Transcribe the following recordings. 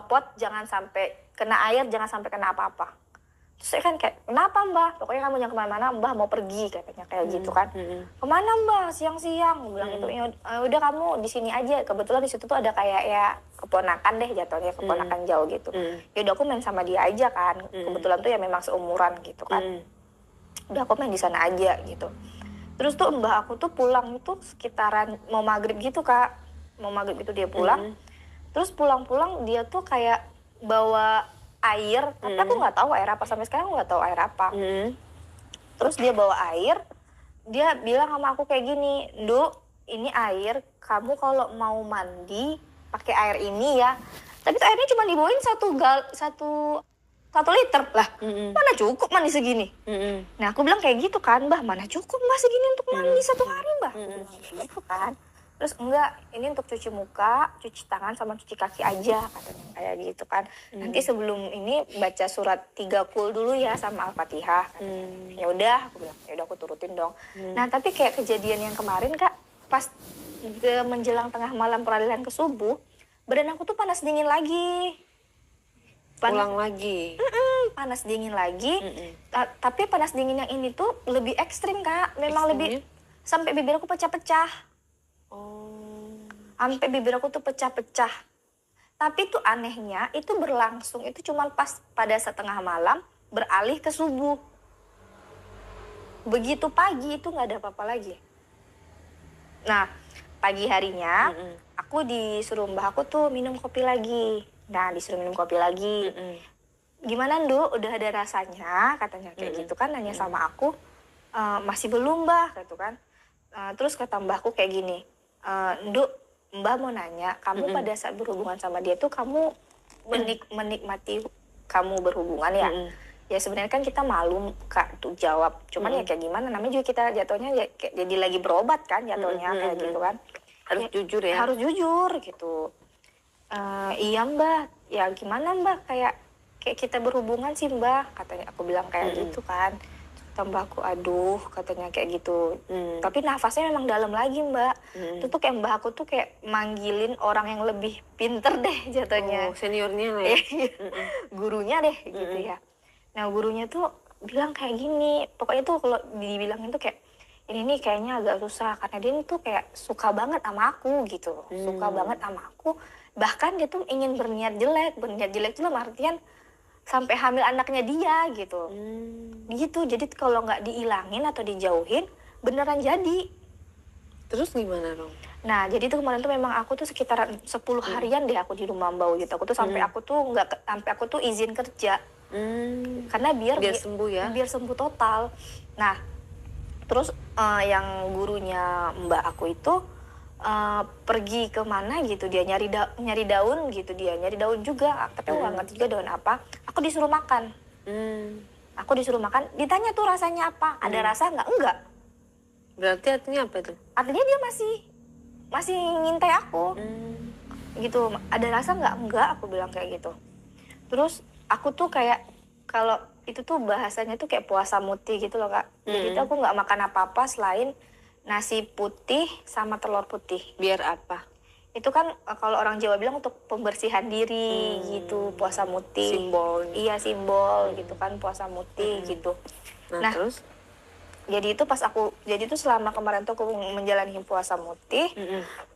pot jangan sampai kena air, jangan sampai kena apa-apa. Terus saya kan kayak, kenapa Mbah? Pokoknya kamu jangan kemana-mana, Mbah mau pergi katanya kayak gitu kan. Kemana Mbah? Siang-siang, bilang gitu. Ya udah kamu di sini aja. Kebetulan di situ tuh ada kayak ya keponakan deh jatuhnya, keponakan jauh gitu. Ya udah aku main sama dia aja kan. Kebetulan tuh ya memang seumuran gitu kan. Udah aku main di sana aja gitu. Terus tuh Mbah aku tuh pulang itu sekitaran mau maghrib gitu Kak. Mau maghrib itu dia pulang. Terus pulang-pulang dia tuh kayak bawa air, tapi aku nggak tahu air apa, sampai sekarang aku nggak tahu air apa. Terus dia bawa air, dia bilang sama aku kayak gini, Nduk, ini air, kamu kalau mau mandi pakai air ini ya. Tapi tuh airnya cuma dibawain satu liter lah. Mana cukup mandi segini? Nah aku bilang kayak gitu kan, Mbah, mana cukup Mbah segini untuk mandi 1 hari Mbah? Gitu kan. Terus enggak, ini untuk cuci muka, cuci tangan sama cuci kaki aja katanya kayak gitu kan. Nanti sebelum ini baca surat 3 kul dulu ya sama Al-Fatihah. Ya udah, aku bilang, ya udah aku turutin dong. Nah, tapi kayak kejadian yang kemarin Kak, pas menjelang tengah malam peralihan ke subuh, badan aku tuh panas dingin lagi. Pulang lagi. Panas dingin lagi. Tapi panas dingin yang ini tuh lebih ekstrim Kak. Memang lebih sampai bibir aku pecah-pecah. Sampai bibir aku tuh pecah-pecah. Tapi tuh anehnya itu berlangsung itu cuma pas pada setengah malam beralih ke subuh. Begitu pagi itu nggak ada apa-apa lagi. Nah pagi harinya aku disuruh Mbah aku tuh minum kopi lagi. Nah disuruh minum kopi lagi. Gimana Nduk, udah ada rasanya katanya kayak gitu kan, nanya sama aku. Masih belum Mbah gitu kan. Terus kata Mbahku kayak gini, Nduk, Mbah mau nanya, kamu pada saat berhubungan sama dia tuh kamu menikmati kamu berhubungan ya? Ya sebenarnya kan kita malu Kak untuk jawab. Cuman ya kayak gimana, namanya juga kita jatuhnya ya, kayak jadi lagi berobat kan jatuhnya kayak gitu kan. Harus jujur ya? Harus jujur gitu. Iya Mbah, ya gimana Mbah, kayak kita berhubungan sih Mbah, katanya aku bilang kayak gitu kan. Tambahku aduh katanya kayak gitu. Tapi nafasnya memang dalam lagi Mbak. Itu tuh kayak Mbak aku tuh kayak manggilin orang yang lebih pinter deh jatuhnya. Seniornya lah ya? Gurunya deh gitu ya. Nah gurunya tuh bilang kayak gini, pokoknya tuh kalau dibilangin tuh kayak ini nih kayaknya agak susah karena dia tuh kayak suka banget sama aku gitu. Suka banget sama aku. Bahkan dia tuh ingin berniat jelek itu dalam artian sampai hamil anaknya dia gitu. Gitu, jadi kalau nggak diilangin atau dijauhin beneran jadi. Terus gimana dong? Nah jadi tuh kemarin tuh memang aku tuh sekitaran 10 harian deh aku di rumah Mbau gitu. Aku tuh sampai aku tuh izin kerja. Karena biar sembuh ya? Biar sembuh total. Nah terus yang gurunya Mbak aku itu pergi kemana gitu, dia nyari daun gitu, dia nyari daun juga, tapi aku nggak ngerti juga daun apa. Aku disuruh makan. Aku disuruh makan, ditanya tuh rasanya apa, ada rasa nggak? Enggak. Berarti artinya apa tuh? Artinya dia masih ngintai aku. Gitu, ada rasa nggak? Enggak, aku bilang kayak gitu. Terus aku tuh kayak kalau itu tuh bahasanya tuh kayak puasa mutih gitu loh Kak. Jadi tuh aku nggak makan apa-apa selain nasi putih sama telur putih. Biar apa? Itu kan kalau orang Jawa bilang untuk pembersihan diri gitu, puasa mutih. Simbol. Iya simbol gitu kan, puasa mutih gitu. Nah terus? Jadi itu selama kemarin tuh aku menjalani puasa mutih,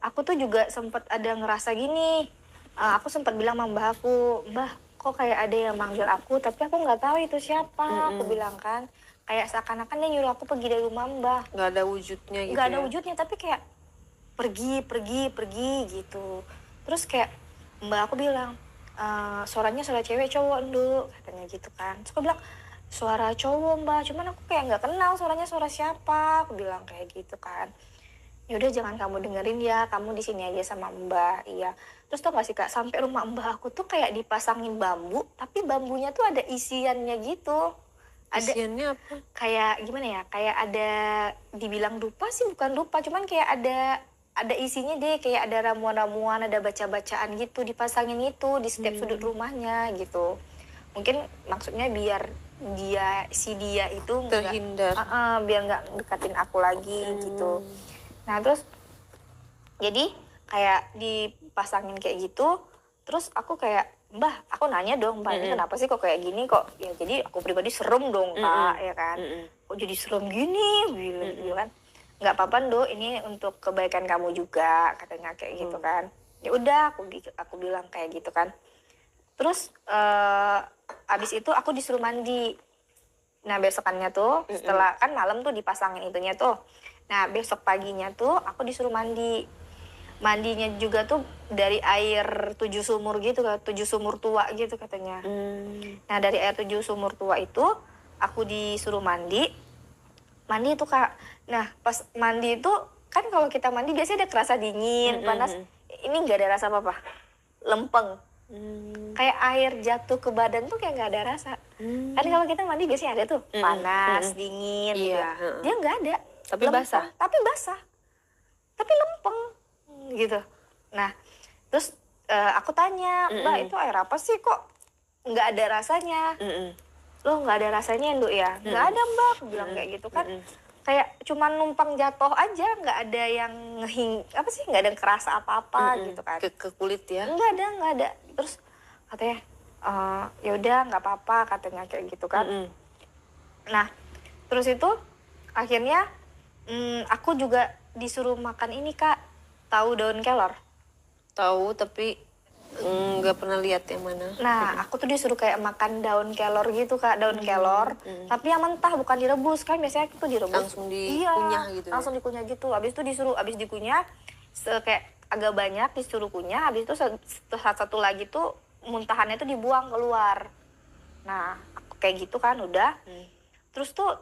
aku tuh juga sempat ada ngerasa gini. Aku sempat bilang sama Mbah aku, Mbah kok kayak ada yang manggil aku, tapi aku nggak tahu itu siapa. Aku bilang kan, kayak seakan-akan dia nyuruh aku pergi dari rumah Mbah. Nggak ada wujudnya gitu. Nggak ada wujudnya, tapi kayak pergi gitu. Terus kayak Mbak aku bilang, suaranya suara cewek cowok Nduk, katanya gitu kan. Terus aku bilang, suara cowok Mbak, cuman aku kayak nggak kenal suaranya suara siapa. Aku bilang kayak gitu kan. Ya udah jangan kamu dengerin ya, kamu di sini aja sama Mbak. Iya. Terus tau gak sih Kak, sampai rumah Mbak aku tuh kayak dipasangin bambu, tapi bambunya tuh ada isiannya gitu. Isiannya apa? Kayak gimana ya? Kayak ada, dibilang dupa sih bukan dupa, cuman kayak ada isinya deh, kayak ada ramuan-ramuan, ada baca-bacaan gitu, dipasangin itu di setiap sudut rumahnya gitu. Mungkin maksudnya biar dia itu terhindar, biar nggak deketin aku lagi gitu. Nah terus jadi kayak dipasangin kayak gitu, terus aku kayak Mbah, aku nanya dong, Mbak ini kenapa sih kok kayak gini kok? Ya jadi aku pribadi serem dong Kak, ya kan? Kok jadi serem gini, gitu kan? Nggak apa-apa Nduk, ini untuk kebaikan kamu juga, katanya kayak gitu kan. Ya udah, aku bilang kayak gitu kan. Terus abis itu aku disuruh mandi. Nah besokannya tuh setelah kan malam tuh dipasangin itunya tuh. Nah besok paginya tuh aku disuruh mandi. Mandinya juga tuh dari air 7 sumur gitu, 7 sumur tua gitu katanya. Nah dari air 7 sumur tua itu aku disuruh mandi. Mandi itu Kak. Nah pas mandi itu kan kalau kita mandi biasanya ada kerasa dingin, panas. Ini nggak ada rasa apa-apa. Lempeng. Kayak air jatuh ke badan tuh kayak nggak ada rasa. Kan kalau kita mandi biasanya ada tuh panas, dingin gitu. Iya, Dia nggak ada. Tapi basah? Tapi basah. Tapi lempeng gitu. Nah, terus aku tanya, Mbak itu air apa sih kok nggak ada rasanya? Loh nggak ada rasanya Nduk ya? Nggak ada Mbak, aku bilang kayak gitu kan. Kayak cuman numpang jatuh aja, nggak ada yang apa sih, nggak ada yang kerasa apa-apa gitu kan. Ke kulit ya? Nggak ada. Terus katanya, ya udah nggak apa-apa katanya kayak gitu kan. Nah, terus itu akhirnya aku juga disuruh makan ini Kak, tahu daun kelor? Tahu tapi nggak pernah lihat yang mana. Nah, aku tuh disuruh kayak makan daun kelor gitu Kak, daun kelor. Tapi yang mentah, bukan direbus. Kan biasanya itu direbus. Langsung dikunyah gitu. Langsung dikunyah gitu. Habis itu abis dikunyah, kayak agak banyak disuruh kunyah. Habis itu satu lagi tuh muntahannya tuh dibuang keluar. Nah, aku kayak gitu kan udah. Terus tuh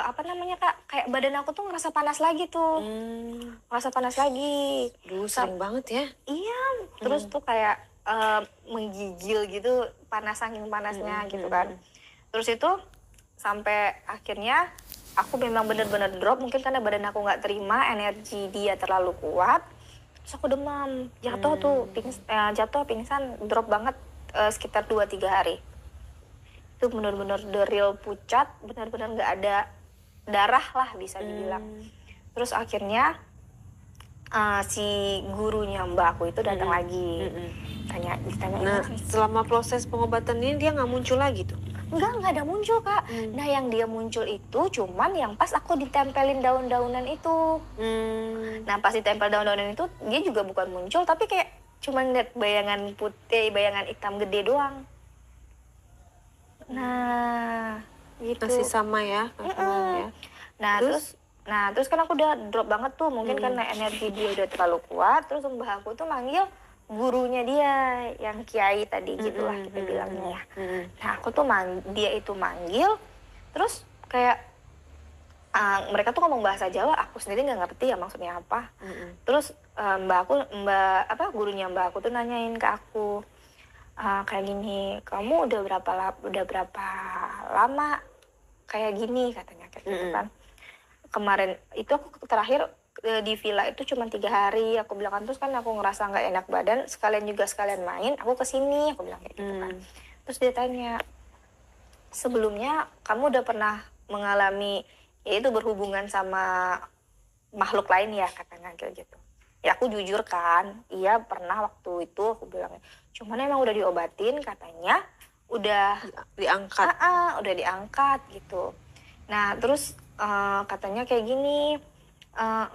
apa namanya Kak, kayak badan aku tuh ngerasa panas lagi tuh. Ngerasa panas lagi. Duh, sering banget ya. Iya, terus tuh kayak menggigil gitu, saking panasnya gitu kan. Terus itu sampai akhirnya aku memang bener-bener drop, mungkin karena badan aku nggak terima, energi dia terlalu kuat. Terus aku demam, jatuh pingsan, drop banget sekitar 2-3 hari. Itu bener-bener the real pucat, bener-bener nggak ada darah lah bisa dibilang. Terus akhirnya si gurunya Mbak aku itu datang lagi. Ditanya. Nah, selama proses pengobatan ini dia nggak muncul lagi tuh? Nggak ada muncul Kak. Nah yang dia muncul itu cuman yang pas aku ditempelin daun-daunan itu. Nah pas ditempel daun-daunan itu dia juga bukan muncul, tapi kayak cuman lihat bayangan putih, bayangan hitam gede doang. Nah gitu. Masih sama ya? Ya. Nah terus kan aku udah drop banget tuh, mungkin karena energi dia udah terlalu kuat. Terus mbah aku tuh manggil gurunya dia, yang kiai tadi gitulah kita bilangnya ya. Nah aku tuh dia itu manggil, terus kayak mereka tuh ngomong bahasa Jawa, aku sendiri nggak ngerti ya maksudnya apa. Terus gurunya mbak aku tuh nanyain ke aku kayak gini, kamu udah berapa lama kayak gini, katanya kayak gitu kan. Kemarin itu aku terakhir di villa itu cuma 3 hari, aku bilang kan. Terus kan aku ngerasa nggak enak badan, sekalian main, aku kesini, aku bilang kayak gitu kan. Terus dia tanya, sebelumnya kamu udah pernah mengalami yaitu berhubungan sama makhluk lain ya, katanya kayak gitu. Ya aku jujur kan, iya pernah waktu itu, aku bilang. Cuman emang udah diobatin, katanya udah diangkat. Udah diangkat gitu. Nah terus katanya kayak gini,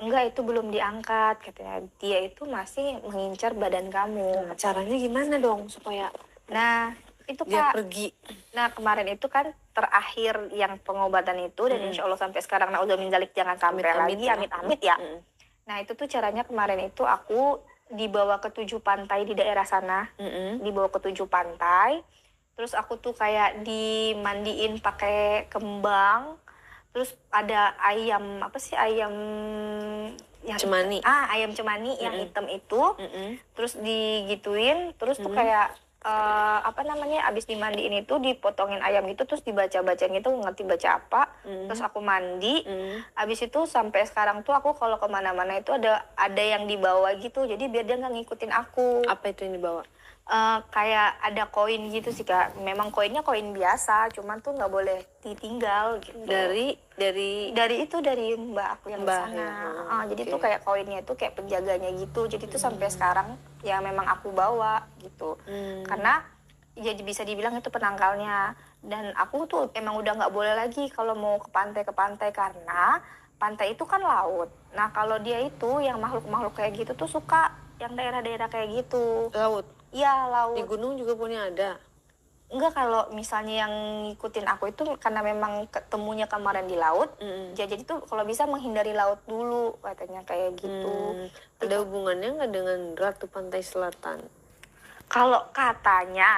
enggak, itu belum diangkat, katanya. Dia itu masih mengincar badan kamu. Caranya gimana dong supaya itu dia Kak pergi? Nah kemarin itu kan terakhir yang pengobatan itu, dan insya Allah sampai sekarang udah minjalik, jangan sampai lagi, amit-amit ya. Nah itu tuh caranya kemarin itu aku dibawa ke 7 pantai di daerah sana, dibawa ke 7 pantai. Terus aku tuh kayak dimandiin pakai kembang. Terus ada ayam, apa sih, ayam yang cemani. Ayam cemani yang hitam itu. Terus digituin, terus tuh kayak abis dimandiin itu dipotongin ayam gitu, terus dibaca-bacain gitu, ngerti baca apa. Terus aku mandi. Abis itu sampai sekarang tuh aku kalau kemana-mana itu ada yang dibawa gitu, jadi biar dia nggak ngikutin aku. Apa itu yang dibawa? Kayak ada koin gitu sih Kak. Memang koinnya koin biasa, cuman tuh nggak boleh ditinggal gitu. Dari mbak aku yang di sana. Jadi tuh kayak koinnya itu kayak penjaganya gitu. Jadi tuh sampai sekarang ya memang aku bawa gitu. Karena jadi bisa dibilang itu penangkalnya. Dan aku tuh emang udah nggak boleh lagi kalau mau ke pantai karena pantai itu kan laut. Nah kalau dia itu yang makhluk-makhluk kayak gitu tuh suka yang daerah-daerah kayak gitu. Laut. Iya Di laut. gunung juga punya ada. Enggak, kalau misalnya yang ngikutin aku itu karena memang ketemunya kemarin di laut. Jadi tuh kalau bisa menghindari laut dulu katanya kayak gitu. Ada hubungannya nggak dengan Ratu Pantai Selatan? Kalau katanya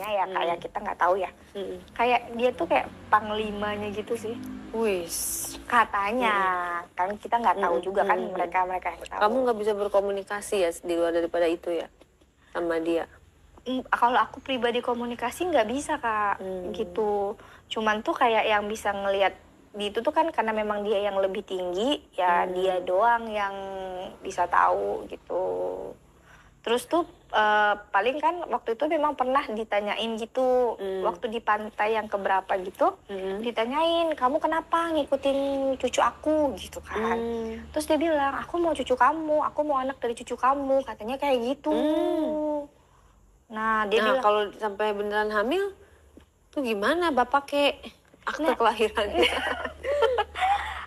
ya kayak kita nggak tahu ya. Kayak dia tuh kayak panglimanya gitu sih. Wis. Katanya. Kan kita nggak tahu juga kan mereka yang tahu. Kamu nggak bisa berkomunikasi ya di luar daripada itu ya sama dia? Kalau aku pribadi komunikasi nggak bisa Kak, gitu. Cuman tuh kayak yang bisa ngelihat di itu tuh kan karena memang dia yang lebih tinggi, ya dia doang yang bisa tahu gitu. Terus tuh paling kan waktu itu memang pernah ditanyain gitu, waktu di pantai yang keberapa gitu, ditanyain, kamu kenapa ngikutin cucu aku gitu kan. Terus dia bilang, aku mau cucu kamu, aku mau anak dari cucu kamu, katanya kayak gitu. Nah, dia bilang, kalau sampai beneran hamil, tuh gimana bapak kek akte kelahirannya?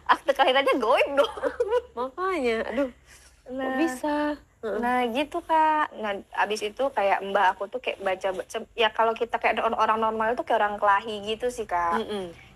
akte kelahirannya goib dong. Makanya, aduh, kok bisa? Nah gitu Kak. Nah abis itu kayak mbak aku tuh kayak baca ya kalau kita kayak orang normal itu kayak orang kelahi gitu sih Kak.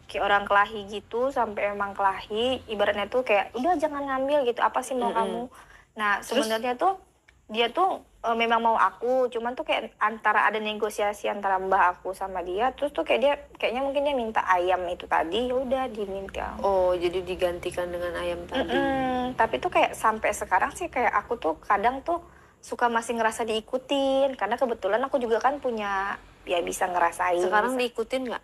Kayak orang kelahi gitu sampai emang kelahi. Ibaratnya tuh kayak udah jangan ngambil gitu. Apa sih mau kamu? Nah sebenarnya tuh dia tuh memang mau aku, cuman tuh kayak antara ada negosiasi antara mbah aku sama dia, terus tuh kayak dia kayaknya mungkin dia minta ayam itu tadi, ya udah diminta. Oh, jadi digantikan dengan ayam tadi. Tapi tuh kayak sampai sekarang sih kayak aku tuh kadang tuh suka masih ngerasa diikutin, karena kebetulan aku juga kan punya ya bisa ngerasain. Sekarang diikutin nggak?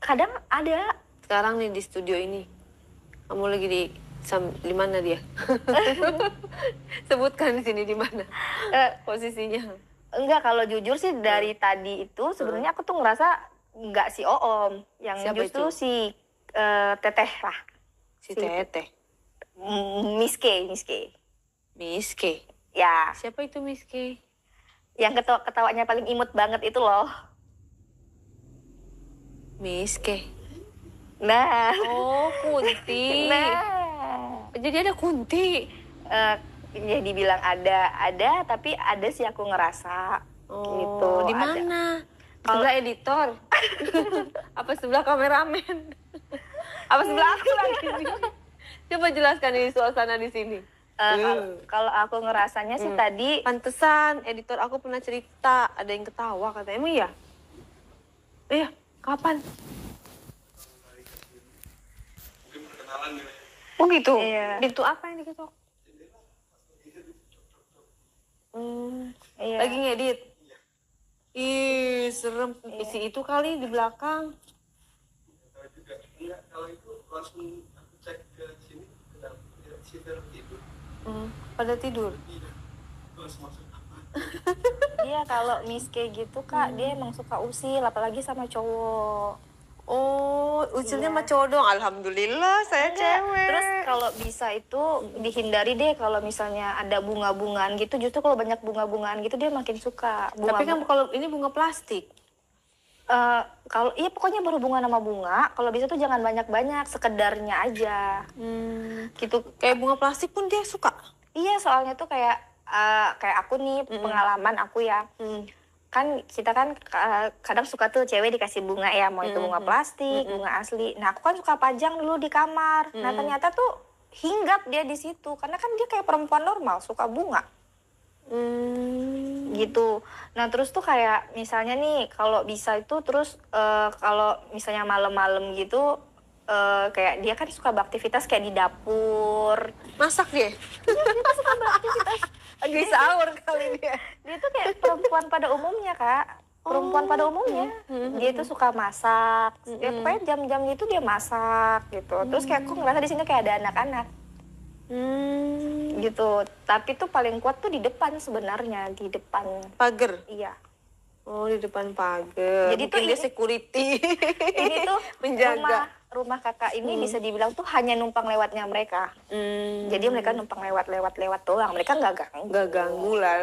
Kadang ada. Sekarang nih di studio ini, kamu lagi di mana dia? Sebutkan di sini di mana posisinya. Enggak, kalau jujur sih dari tadi itu sebenarnya aku tuh ngerasa nggak si Oom, yang siapa justru itu? si Teteh lah. Si Teteh. Miske. Miske. Ya. Siapa itu Miske? Yang ketawanya paling imut banget itu loh. Miske. Nah. Oh, Kunti. Nah. Jadi ada Kunti. Ya dibilang ada, tapi ada sih aku ngerasa. Oh, gitu. Di mana? Sebelah editor. Apa sebelah kameramen? Apa sebelah aku lagi? Coba jelaskan ini suasana di sini. Kalau aku ngerasanya sih tadi. Pantesan editor aku pernah cerita ada yang ketawa katanya. Emang iya? Iya, kapan? Oh gitu? Iya. Pintu apa yang diketok? Iya. Lagi ngedit? Ih, serem. Isi itu kali di belakang. Enggak, kalau itu langsung aku cek ke sini, ke dalam situ tidur. Pada tidur? Iya, terus masuk apa? Iya, kalau Miske gitu Kak, dia emang suka usil, apalagi sama cowok. Oh, usilnya Iya. sama cowok dong. Alhamdulillah, saya cewek. Terus kalau bisa itu dihindari deh kalau misalnya ada bunga-bungaan gitu. Justru kalau banyak bunga-bungaan gitu dia makin suka. Tapi kan kalau ini bunga plastik. Kalau iya pokoknya berhubungan sama bunga, kalau bisa tuh jangan banyak-banyak, sekedarnya aja. Gitu. Kayak bunga plastik pun dia suka. Iya, soalnya tuh kayak aku nih pengalaman aku ya. Kan kita kan kadang suka tuh cewek dikasih bunga ya, mau itu bunga plastik, bunga asli. Nah, aku kan suka pajang dulu di kamar. Nah, ternyata tuh hinggap dia di situ karena kan dia kayak perempuan normal, suka bunga. Gitu. Nah, terus tuh kayak misalnya nih kalau bisa itu terus kalau misalnya malam-malam gitu kayak dia kan suka beraktivitas kayak di dapur. Masak dia? Dia suka beraktivitas. Lagi sahur kali dia. Dia tuh kayak perempuan pada umumnya Kak. Perempuan pada umumnya. Dia tuh suka masak. Ya pokoknya jam-jam gitu dia masak gitu. Terus kayak aku ngerasa di sini kayak ada anak-anak. Gitu. Tapi tuh paling kuat tuh di depan sebenarnya, di depan. Pagar? Iya. Oh, di depan pagar. Jadi mungkin tuh dia security. Ini tuh menjaga. rumah kakak ini bisa dibilang tuh hanya numpang lewatnya mereka. Jadi mereka numpang lewat doang. Mereka nggak ganggu. Nggak ganggu lah.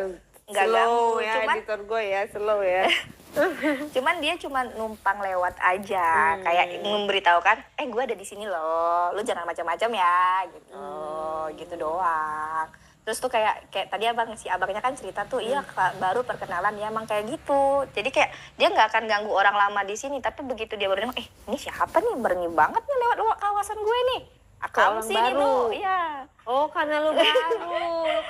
Nggak Slow ganggu, ya cuman- editor gue ya, slow ya. Cuman dia cuma numpang lewat aja, kayak memberitahukan, gue ada di sini loh, lu jangan macam-macam ya, gitu, gitu doang. Terus tuh kayak tadi si abangnya kan cerita tuh, iya baru perkenalan ya emang kayak gitu. Jadi kayak dia nggak akan ganggu orang lama di sini, tapi begitu dia baru nengok, ini siapa nih berani banget nih lewat kawasan gue nih? Akam orang sih ini baru. lu, iya. Oh, karena lu baru.